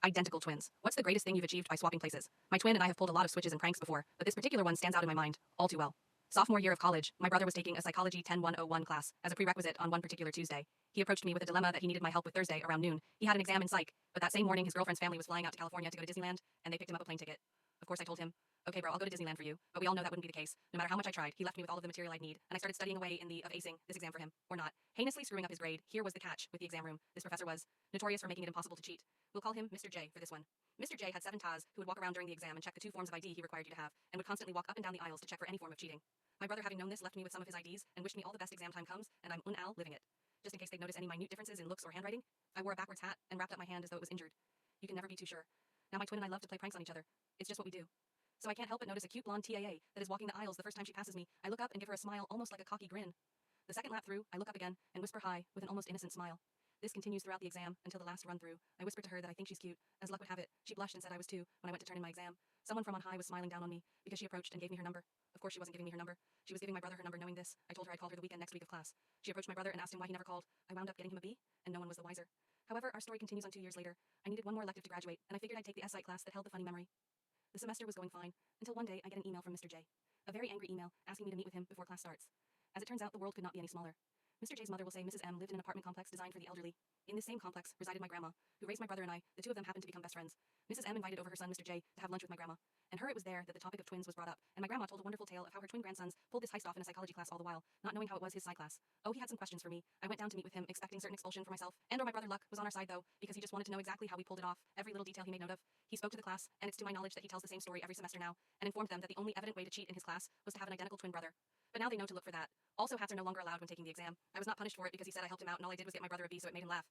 Identical twins. What's the greatest thing you've achieved by swapping places? My twin and I have pulled a lot of switches and pranks before, but this particular one stands out in my mind all too well. Sophomore year of college, my brother was taking a Psychology 10101 class as a prerequisite on one particular Tuesday. He approached me with a dilemma that he needed my help with Thursday around noon. He had an exam in psych, but that same morning his girlfriend's family was flying out to California to go to Disneyland, and they picked him up a plane ticket. Of course I told him, okay bro, I'll go to Disneyland for you, but we all know that wouldn't be the case. No matter how much I tried, he left me with all of the material I'd need, and I started studying away in the of acing this exam for him, or not. Heinously screwing up his grade, here was the catch with the exam room. This professor was notorious for making it impossible to cheat. We'll call him Mr. J for this one. Mr. J had 7 TAs who would walk around during the exam and check the 2 forms of ID he required you to have, and would constantly walk up and down the aisles to check for any form of cheating. My brother, having known this, left me with some of his IDs and wished me all the best exam time comes, and I'm un-al living it. Just in case they'd notice any minute differences in looks or handwriting, I wore a backwards hat and wrapped up my hand as though it was injured. You can never be too sure. Now my twin and I love to play pranks on each other. It's just what we do. So I can't help but notice a cute blonde TAA that is walking the aisles the first time she passes me. I look up and give her a smile almost like a cocky grin. The second lap through, I look up again and whisper hi with an almost innocent smile. This continues throughout the exam until the last run through. I whispered to her that I think she's cute. As luck would have it, she blushed and said I was too when I went to turn in my exam. Someone from on high was smiling down on me because she approached and gave me her number. Of course she wasn't giving me her number. She was giving my brother her number knowing this. I told her I'd call her the weekend next week of class. She approached my brother and asked him why he never called. I wound up getting him a B, and no one was the wiser. However, our story continues on 2 years later. I needed one more elective to graduate, and I figured I'd take the SI class that held the funny memory. The semester was going fine, until one day I get an email from Mr. J. A very angry email asking me to meet with him before class starts. As it turns out, the world could not be any smaller. Mr. J's mother will say Mrs. M lived in an apartment complex designed for the elderly. In this same complex resided my grandma, who raised my brother and I. The two of them happened to become best friends. Mrs. M invited over her son, Mr. J, to have lunch with my grandma. And it was there that the topic of twins was brought up, and my grandma told a wonderful tale of how her twin grandsons pulled this heist off in a psychology class all the while, not knowing how it was his psych class. Oh, he had some questions for me. I went down to meet with him, expecting certain expulsion for myself, and or my brother Luck was on our side though, because he just wanted to know exactly how we pulled it off, every little detail he made note of. He spoke to the class, and it's to my knowledge that he tells the same story every semester now, and informed them that the only evident way to cheat in his class was to have an identical twin brother. But now they know to look for that. Also, hats are no longer allowed when taking the exam. I was not punished for it because he said I helped him out, and all I did was get my brother a B, so it made him laugh.